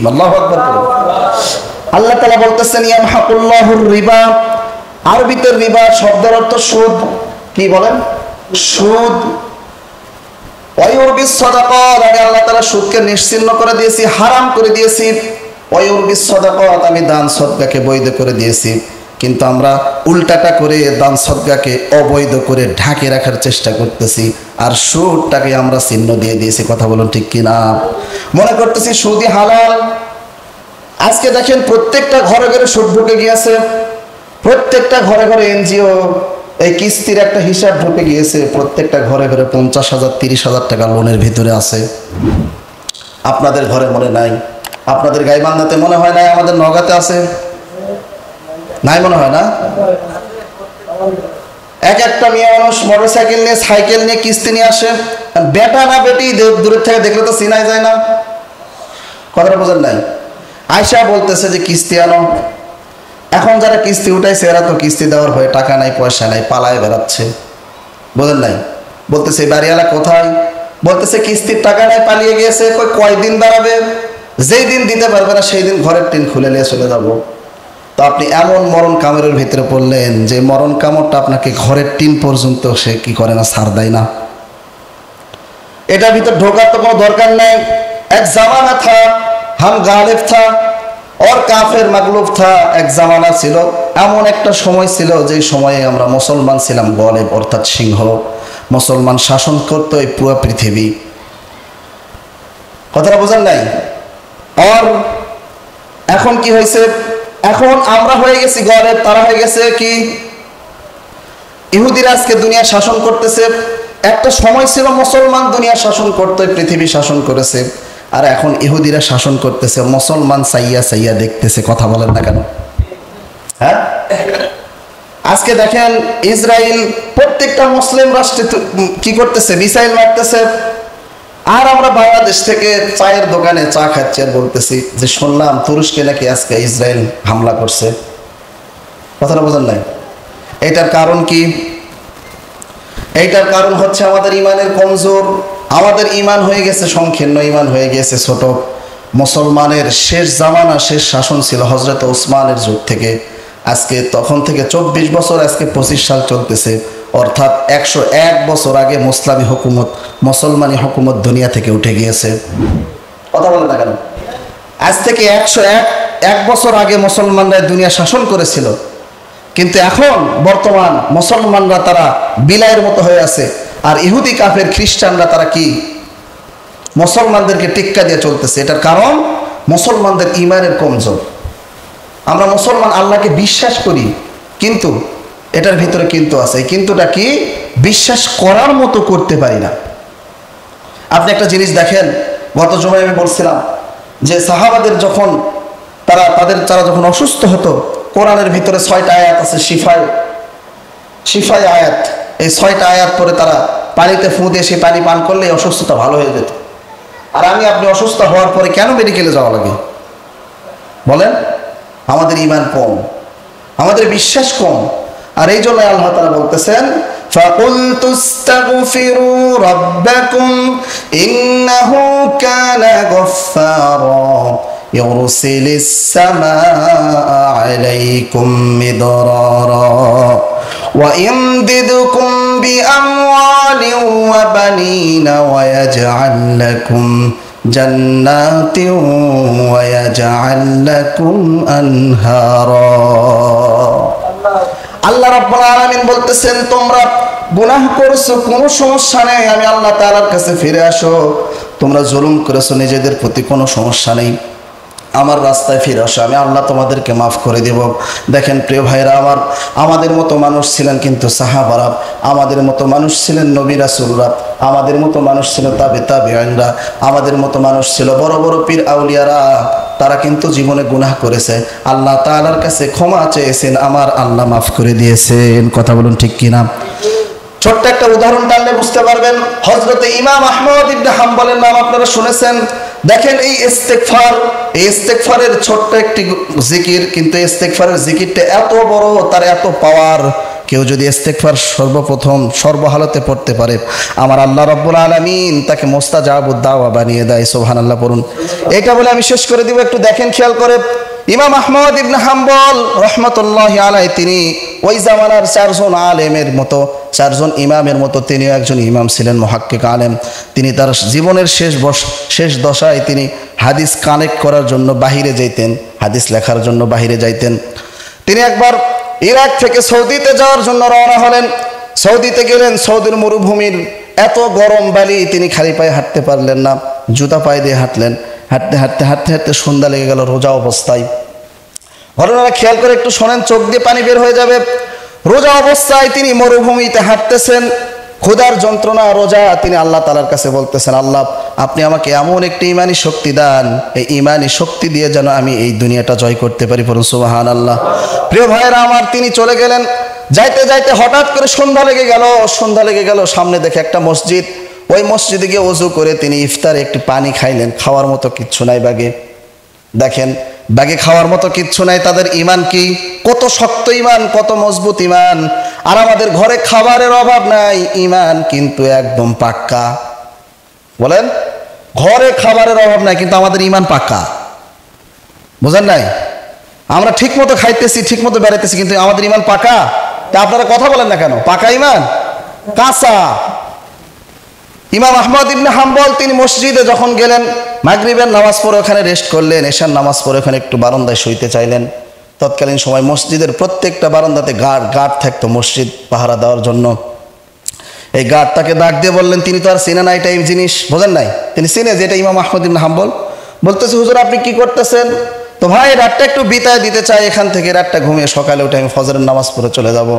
আল্লাহু আকবার। আল্লাহ তাআলা বলতেছেন ইয়ামহাকুল্লাহুর রিবা, আরবিতে রিবা শব্দের অর্থ সুদ। কি বলেন? সুদ। ওয়ায়ুরবিস সাদাকাত, আমি আল্লাহ তাআলা সুদকে নিশ্চিহ্ন করে দিয়েছি, হারাম করে দিয়েছি। ওয়ায়ুরবিস সাদাকাত, আমি দান সদকাকে বৈধ করে দিয়েছি। কিন্তু আমরা উল্টাটা করে দান সদকাকে অবৈধ করে ঢাকে রাখার চেষ্টা করতেছি, আর সুদটাকে আমরা চিহ্ন দিয়ে দিয়েছি। কথা বলুন ঠিক কিনা? মনে করতেছি সুদই হালাল। আজকে দেখেন প্রত্যেকটা ঘরে ঘরে সুদ ঢুকে গিয়েছে, প্রত্যেকটা ঘরে ঘরে এনজিও এই কিস্তির একটা হিসাব ঢুকে গিয়েছে, প্রত্যেকটা ঘরে ঘরে 50,000 30,000 টাকা লোনের ভিতরে আছে। আপনাদের ঘরে মনে নাই, আপনাদের গাইবান্ধাতে মনে হয় নাই, আমাদের নওগাঁতে আছে নাই মনে হয় না? এক একটা মেয়ে মানুষ মোটরসাইকেল নিয়ে সাইকেল নিয়ে কিস্তি নিয়ে আসে, বেটা না বেটি দূরের থেকে দেখলে তো চিনাই যায় না। কথাটা বোঝেন নাই? আয়সা বলতেছে যে কিস্তি আনো। এখন যারা কিস্তি উঠাইছে এরা তো কিস্তি দেওয়ার ভয়ে টাকা নাই পয়সা নাই, পালায় বেড়াচ্ছে। বোঝেন নাই? বলতেছে বাড়িওয়ালা কোথায়? বলতেছে কিস্তির টাকা নাই, পালিয়ে গিয়েছে। কয়দিন দাঁড়াবে? যেই দিন দিতে পারবে না সেই দিন ঘরের টিন খুলে নিয়ে চলে যাব। তো আপনি এমন মরণ কামড়ের ভিতরে পড়লেন যে মরণ কামড়টা আপনাকে ঘরের টিন পর্যন্ত সে কি করে না, ছাড় দেয় না। এটার ভিতর ঢোকার তো কোনো দরকার নাই। এক জামানা থা হাম গালিব থা और কাফের মাগলুব থা। এক জামানা ছিল, এমন একটা সময় ছিল যে সময়ে আমরা মুসলমান ছিলাম গলেব, অর্থাৎ সিংহ। মুসলমান শাসন করতো এই পুরো পৃথিবী। কথাটা বোঝেন নাই? আর এখন কি হয়েছে? এখন আমরা হয়ে গেছি গলেব, তারা হয়ে গেছে কি ইহুদিরা আজকে দুনিয়া শাসন করতেছে। একটা সময় ছিল মুসলমান দুনিয়া শাসন করতো, পৃথিবী শাসন করেছে, আর এখন ইহুদিরা শাসন করতেছে, মুসলমান চাইয়া চাইয়া দেখতেছে। কথা বলেন না কেন? হ্যাঁ, আজকে দেখেন ইসরায়েল প্রত্যেকটা মুসলিম রাষ্ট্রে কি করতেছে? মিসাইল মারতেছে। আর আমরা বাংলাদেশ থেকে চায়ের দোকানে চা খাচ্ছি আর বলতেছি যে শুনলাম তুরস্কে নাকি আজকে ইসরায়েল হামলা করছে। কথাটা বোঝেন নাই? এটার কারণ কি? এইটার কারণ হচ্ছে আমাদের ইমানের কমজোর। আমাদের ইমান হয়ে গেছে সংকীর্ণ, ইমান হয়ে গেছে ছোট। মুসলমানের শেষ জামানা, শেষ শাসন ছিল হযরত ওসমানের যুগ থেকে। আজকে তখন থেকে 24 বছর, আজকে 25 সাল চলতেছে, অর্থাৎ 101 বছর আগে মুসলামি হুকুমত, মুসলমানি হুকুমত দুনিয়া থেকে উঠে গিয়েছে। কথা বলেন না কেন? আজ থেকে 101 বছর আগে মুসলমানরা দুনিয়া শাসন করেছিল, কিন্তু এখন বর্তমান মুসলমানরা তারা বিলাইয়ের মতো হয়ে আছে, আর ইহুদি কাফের খ্রিস্টানরা তারা কি মুসলমানদেরকে টিক্কা দিয়ে চলতেছে। এটার কারণ মুসলমানদের ইমানের কমজোর। আমরা মুসলমান আল্লাহকে বিশ্বাস করি, কিন্তু এটার ভিতরে কিন্তু আছে। কিন্তুটা কি? বিশ্বাস করার মতো করতে পারি না। আপনি একটা জিনিস দেখেন, গত জুমায় আমি বলছিলাম যে সাহাবাদের যখন তারা যখন অসুস্থ হতো, কোরআনের ভিতরে 6টা আয়াত আছে শিফায় আয়াত। এই 6টা আয়াত পরে তারা পানিতে ফু দিয়ে সেই পানি পান করলে অসুস্থতা ভালো হয়ে যেত। আর আপনি অসুস্থ হওয়ার পরে কেন মেডিকেলে যাওয়া লাগে? বলেন? আমাদের ঈমান কম, আমাদের বিশ্বাস কম। আর এই জন্য আল্লাহ তাআলা বলতেছেন ফাকুলতু ইস্তাগফিরু রাব্বাকুম ইন্নাহু কানা গফফারা ইউরসিলিস সামাআ আলাইকুম মিদরারা ওয়া ইমদিদকুম বিআমওয়ালিন ওয়া বানিনা ওয়া ইয়াজআল লাকুম জান্নাতিন ওয়া ইয়াজআল লাকুম আনহারা। আল্লাহ রাব্বুল আলামিন বলতেছেন তোমরা গুনাহ করেছো, কোনো সমস্যা নেই, আমি আল্লাহ তাআলার কাছে ফিরে আসো। তোমরা জুলুম করেছো নিজেদের প্রতি, কোনো সমস্যা নেই, আমার রাস্তায় ফিরে আসো, আমি আল্লাহ তোমাদেরকে মাফ করে দেব। দেখেন প্রিয় ভাইরা আমার, আমাদের মতো মানুষ ছিলেন কিন্তু সাহাবারা, আমাদের মতো মানুষ ছিলেন নবী রাসূলরা, আমাদের মতো মানুষ ছিল তাবেঈনরা, আমাদের মতো মানুষ ছিল বড় বড় পীর আউলিয়ারা। তারা কিন্তু জীবনে গুনাহ করেছে, আল্লাহ তাআলার কাছে ক্ষমা চেয়েছেন, আমার আল্লাহ মাফ করে দিয়েছেন। কথা বলুন ঠিক কিনা? ছোট্ট একটা উদাহরণ টানলে বুঝতে পারবেন। হযরতে ইমাম আহমদ ইবনে হাম্বলের নাম আপনারা শুনেছেন। দেখেন এই ইস্তেগফারের ছোট্ট একটি জিকির, কিন্তু ইস্তেগফারের জিকিরটা এত বড়, তার এত পাওয়ার। কেউ যদি ইস্তেগফার সর্বপ্রথম সর্বহালতে পড়তে পারে, আমার আল্লাহ রাব্বুল আলামিন তাকে মুস্তাজাবুদ দাওয়া বানিয়ে দেয়। সুবহানাল্লাহ পড়ুন। এটা বলে আমি শেষ করে দিব, একটু দেখেন খেয়াল করে। ইমাম আহমদ ইবনে হাম্বল রহমতুল্লাহি আলাইহি তিনি ওই জামানার চারজন আলেমের মতো, চারজন ইমামের মতো তিনিও একজন ইমাম ছিলেন, মুহাক্কিক আলেম। তিনি তার জীবনের শেষ দশায় তিনি হাদিস কানেক্ট করার জন্য বাহিরে যাইতেন, হাদিস লেখার জন্য বাহিরে যাইতেন। তিনি একবার ইরাক থেকে সৌদিতে যাওয়ার জন্য রওনা হলেন। সৌদিতে গেলেন, সৌদির মরুভূমির এত গরম বালি, তিনি খালি পায়ে হাঁটতে পারলেন না, জুতা পায়ে দিয়ে হাঁটলেন। হাঁটতে হাঁটতে হাঁটতে হাঁটতে সন্ধ্যা লেগে গেল রোজা অবস্থায়। ঘটনাটা খেয়াল করে একটু শোনেন, চোখ দিয়ে পানি বের হয়ে যাবে। রোজা অবস্থায় তিনি মরুভূমিতে হাঁটতেছেন, ক্ষুধার যন্ত্রণা, রোজা। তিনি আল্লাহ তাআলার কাছে বলতেছেন, আল্লাহ আপনি আমাকে এমন একটি ইমানি শক্তি দান, এই ইমানি শক্তি দিয়ে যেন আমি এই দুনিয়াটা জয় করতে পারি। পড়ুন সুবহানাল্লাহ। প্রিয় ভাইয়েরা আমার, তিনি চলে গেলেন। যাইতে যাইতে হঠাৎ করে সন্ধ্যা লেগে গেল। সামনে দেখে একটা মসজিদ, ওই মসজিদে গিয়ে ওযু করে তিনি ইফতারে একটি পানি খাইলেন। খাওয়ার মতো কিচ্ছু নাই ব্যাগে। দেখেন, ব্যাগে খাওয়ার মতো কিচ্ছু নাই। তাদের ইমান কি, কত শক্ত ইমান, কত মজবুত ইমান। আর আমাদের ঘরে খাবারের অভাব নাই, ইমান কিন্তু একদম পাক্কা। বলেন, ঘরে খাবারের অভাব নাই কিন্তু আমাদের ইমান পাক্কা। বুঝেন নাই? আমরা ঠিক মতো খাইতেছি, ঠিক মতো বেড়াইতেছি, কিন্তু আমাদের ইমান পাকা। তা আপনারা কথা বলেন না কেন? পাকা ইমান, কাঁচা। ইমাম আহমদ ইবনে হাম্বল তিনি মসজিদে যখন গেলেন, মাগরিবের নামাজ পড়ে ওখানে রেস্ট করলেন, এশার নামাজ পড়ে ওখানে একটু বারান্দায় শুইতে চাইলেন। তৎকালীন সময় মসজিদের প্রত্যেকটা বারান্দাতে গার্ড থাকতো মসজিদ পাহারা দেওয়ার জন্য। এই গার্ড তাকে ডাক দিয়ে বললেন, তিনি তো আর চিনে না এটা জিনিস, বোঝেন নাই? তিনি চিনে যে এটা ইমাম আহমদ ইবনে হাম্বল। বলতেছে, হুজুর আপনি কি করতেছেন? তো ভাই রাতটা একটু বিতায় দিতে চাই এখান থেকে, রাতটা ঘুমিয়ে সকালে উঠে আমি ফজরের নামাজ পড়ে চলে যাব।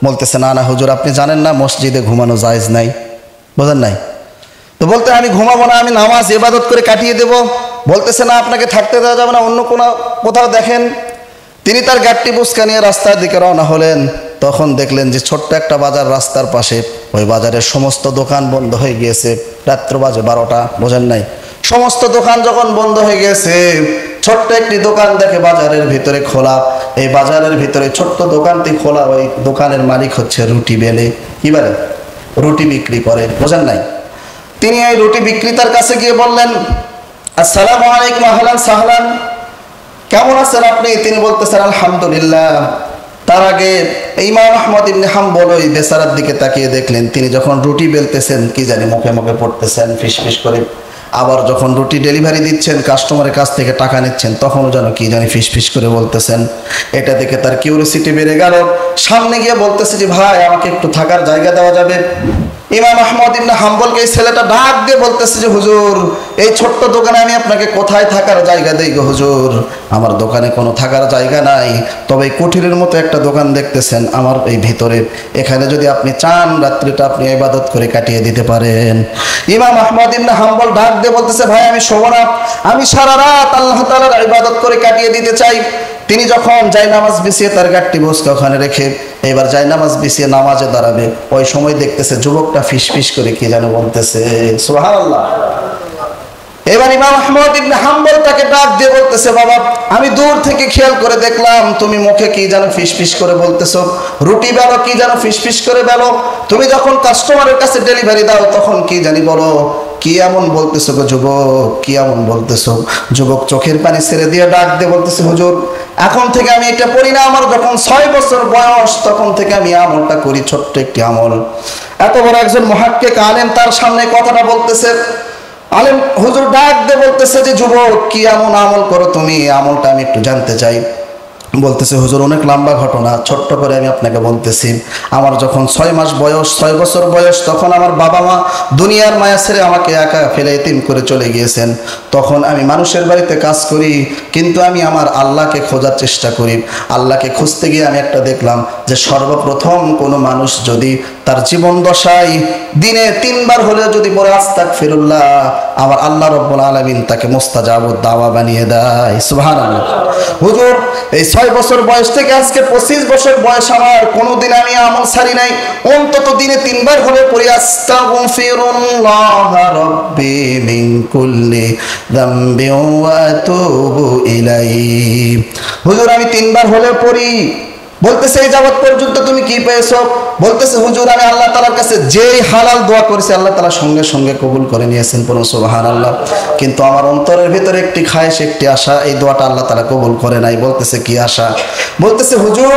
বলতেছে, না না হুজুর, আপনি জানেন না মসজিদে ঘুমানো জায়েজ নাই, বোঝেন নাই? তো বলতে, আমি ঘুমাবো না, আমি নামাজ ইবাদত করে কাটিয়ে দেব। বলতেছে, না আপনাকে থাকতে দেওয়া যাবে না, অন্য কোথাও দেখেন। তিনি তার গাড়িটি বুসকা নিয়ে রাস্তার দিকে রওনা হলেন। তখন দেখলেন যে ছোট্ট একটা বাজার রাস্তার পাশে, ওই বাজারের সমস্ত দোকান বন্ধ হয়ে গিয়েছে। রাত্র বাজে 12টা, বোঝেন নাই? সমস্ত দোকান যখন বন্ধ হয়ে গেছে, ছোট্ট একটি দোকান দেখে বাজারের ভিতরে খোলা। এই বাজারের ভিতরে ছোট্ট দোকানটি খোলা, ওই দোকানের মালিক হচ্ছে রুটি বেলে, কি বলে, রুটি বিক্রি করে, বোঝেন নাই? তিনি এই রুটি বিক্রেতার কাছে গিয়ে বললেন, আসসালামু আলাইকুম, আহলান সাহলান, কেমন আছেন আপনি? তিনি বলতেছেন, আলহামদুলিল্লাহ। তার আগে ইমাম আহমদ ইবনে হাম্বল ওই বেচারার দিকে তাকিয়ে দেখলেন, তিনি যখন রুটি বেলতেছেন কি জানি মুখে মুখে পড়তেছেন ফিসফিস করে। আবার যখন রুটি ডেলিভারি দিচ্ছেন, কাস্টমারের কাছ থেকে টাকা নিচ্ছেন, তখনও যেন কি জানি ফিসফিস করে বলতেছেন। এটা দেখে তার কিউরিওসিটি বেড়ে গেল। সামনে গিয়ে বলতেছে যে, ভাই আমাকে একটু থাকার জায়গা দেওয়া যাবে? ইমাম আহমদ ইবনে হাম্বলকে এই ছেলেটা ডাক দিয়ে বলতেছে যে, হুজুর এই ছোট্ট দোকানে আমি আপনাকে কোথায় থাকার জায়গা দেই গো হুজুর? আমার দোকানে কোনো থাকার জায়গা নাই, তবে কুঠিরের মতো একটা দোকান দেখতেছেন আমার এই ভিতরে, এখানে যদি আপনি চান রাত্রিটা আপনি ইবাদত করে কাটিয়ে দিতে পারেন। ইমাম আহমদ ইবনে হাম্বল ডাক দিয়ে বলতেছে, ভাই আমি শোবো না, আমি সারা রাত আল্লাহ তাআলার ইবাদত করে কাটিয়ে দিতে চাই। তিনি যখন জায়নামাজ বিছিয়ে তার গাড়িটি বসকে ওখানে রেখে এবার জায়নামাজ বিছিয়ে নামাজে দাঁড়াবে, ওই সময় দেখতেছে যুবকটা ফিসফিস করে কি যেন বলতেছে, সুবহানাল্লাহ। এবার ইমাম আহমদ ইবনে হাম্বল তাকে ডাক দিয়ে বলতেছে, বাবা আমি দূর থেকে খেয়াল করে দেখলাম তুমি মুখে কি যেন ফিসফিস করে বলতেছো, রুটি বেলো কি যেন ফিসফিস করে বেলো, তুমি যখন কাস্টমারের কাছে ডেলিভারি দাও তখন কি জানি বলো, কি এমন বলতেছো গো যুবক, কি এমন বলতেছো? যুবক চোখের পানি ছেড়ে দিয়ে ডাক দিয়ে বলতেছে, হুজুর এখন থেকে আমি এটা পড়ি না, আমার যখন 6 বছর বয়স তখন থেকে আমি আমলটা করি, ছোট্ট একটি আমল। এত বড় একজন মুহাক্কিক আলেম তার সামনে কথাটা বলতেছে। আলেম হুজুর ডাক দিয়ে বলতেছে যে, যুবক কি এমন আমল করো তুমি, আমলটা আমি একটু জানতে চাই। বলতেছে, হুজুর অনেক লম্বা ঘটনা, ছোট্ট করে আমি আপনাকে বলতেছি। আমার যখন 6 মাস বয়স, 6 বছর বয়স, তখন আমার বাবা মা দুনিয়ার মায়া ছেড়ে আমাকে একা ফেলে এতিম করে চলে গিয়েছেন। তখন আমি মানুষের বাড়িতে কাজ করি, কিন্তু আমি আমার আল্লাহকে খোঁজার চেষ্টা করি। আল্লাহকে খুঁজতে গিয়ে আমি একটা দেখলাম যে সর্বপ্রথম কোনো মানুষ যদি তার জীবন দশায় দিনে 3 বার হলেও যদি পড়ে আস্তাগফিরুল্লাহ, আমার আল্লাহ রাব্বুল আলামিন তাকে মুস্তাজাবুদ দাওয়া বানিয়ে দেয়। সুবহানাল্লাহ। হুজুর এই 6 বছর বয়স থেকে আজকে 25 বছর বয়স, আমার কোনোদিন আমি আমল ছাড়ি নাই, অন্তত দিনে 3 বার হলে পড়ি আস্তাগফিরুল্লাহ রাব্বি মিন কুল্লি যামবি ওয়া আতুবু ইলাইহি। হুজুর আমি 3 বার হলে পড়ি, বলতেছে এই যাবত পর্যন্ত তুমি কি পেয়েছো? বলতেছে হুজুর আমি আল্লাহ তাআলার কাছে যেই হালাল দোয়া করেছি আল্লাহ তাআলা সঙ্গে সঙ্গে কবুল করে নিয়েছেন, পড়ুন সুবহানাল্লাহ। কিন্তু আমার অন্তরের ভিতরে একটি খায়েশ, একটি আশা, এই দোয়াটা আল্লাহ তাআলা কবুল করে নাই। বলতেছে কি আশা? বলতেছে হুজুর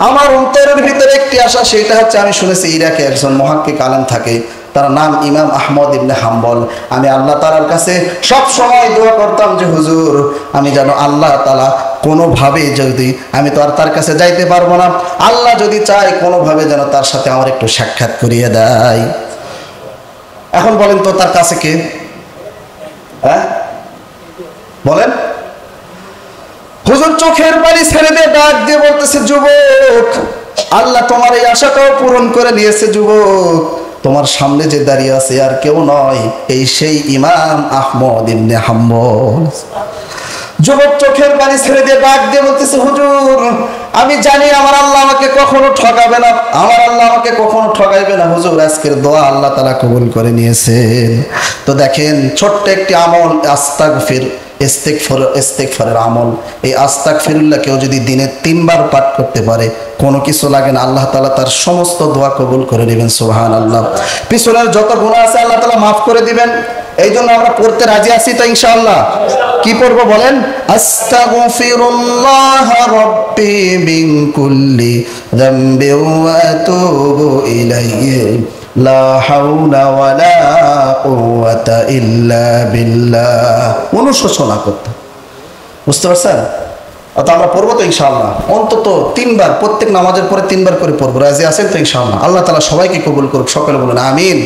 আমার অন্তরের ভিতরে একটি আশা, সেটা হচ্ছে আমি শুনেছি ইরাকে একজন মুহাক্কিক আলেম থাকে, তার নাম ইমাম আহমদ ইবনে হাম্বল। আমি আল্লাহ তাআলার কাছে সব সময় দোয়া করতাম যে হুজুর আমি যেন আল্লাহ তাআলা কোনোভাবে, যদি আমি তো আর তার কাছে যাইতে পারবো না, আল্লাহ যদি চায় কোনোভাবে যেন তার সাথে আমার একটু সাক্ষাৎ করিয়ে দেয়। এখন বলেন তো তার কাছে কে? হ্যাঁ বলেন। হুজুর চোখের পানি ছেড়ে দিয়ে ডাক দিয়ে বলতেছে যুবক আল্লাহ তোমার এই আশাটাও পূরণ করে নিয়েছে যুবক, তোমার সামনে যে দাঁড়িয়ে আছে আর কেউ নয়, এই সেই ইমাম আহমদ ইবনে হাম্বল। যুবক চোখের পানি ছেড়ে দিয়ে ডাক দিয়ে বলতেছে হুজুর আমি জানি আমার আল্লাহ আমাকে কখনো ঠকাবে না, আমার আল্লাহ আমাকে কখনো ঠকাইবে না হুজুর, আজকের দোয়া আল্লাহ তাআলা কবুল করে নিয়েছেন। তো দেখেন ছোট্ট একটি আমল আস্তাগফির, ইস্তেগফারের আমল। এই আস্তাগফিরুল্লাহ কেউ যদি দিনে 3 বার পাঠ করতে পারে, কোনো কিছু লাগে না, আল্লাহ তাআলা তার সমস্ত দোয়া কবুল করে নেবেন। সুবহানাল্লাহ। পিছনের যত গুনাহ আছে আল্লাহ তাআলা মাফ করে দিবেন। এই জন্য আমরা পড়তে রাজি আছি তো ইনশাআল্লাহ। কি পড়ব বলেন? আস্তাগফিরুল্লাহ রাব্বি মিন কুল্লি যামবি ওয়া আতুবু ইলাইহি লা হাওলা ওয়ালা কুওয়াতা ইল্লা বিল্লাহ। অনুশোচনা করতে, বুঝতে পারছেন? অত আমরা পড়বো তো ইনশাআল্লাহ, অন্তত 3 বার, প্রত্যেক নামাজের পরে 3 বার করে পড়বো। রাজি আছেন তো ইনশাআল্লাহ? আল্লাহ তাআলা সবাইকে কবুল করুক, সকলে বলুন আমিন।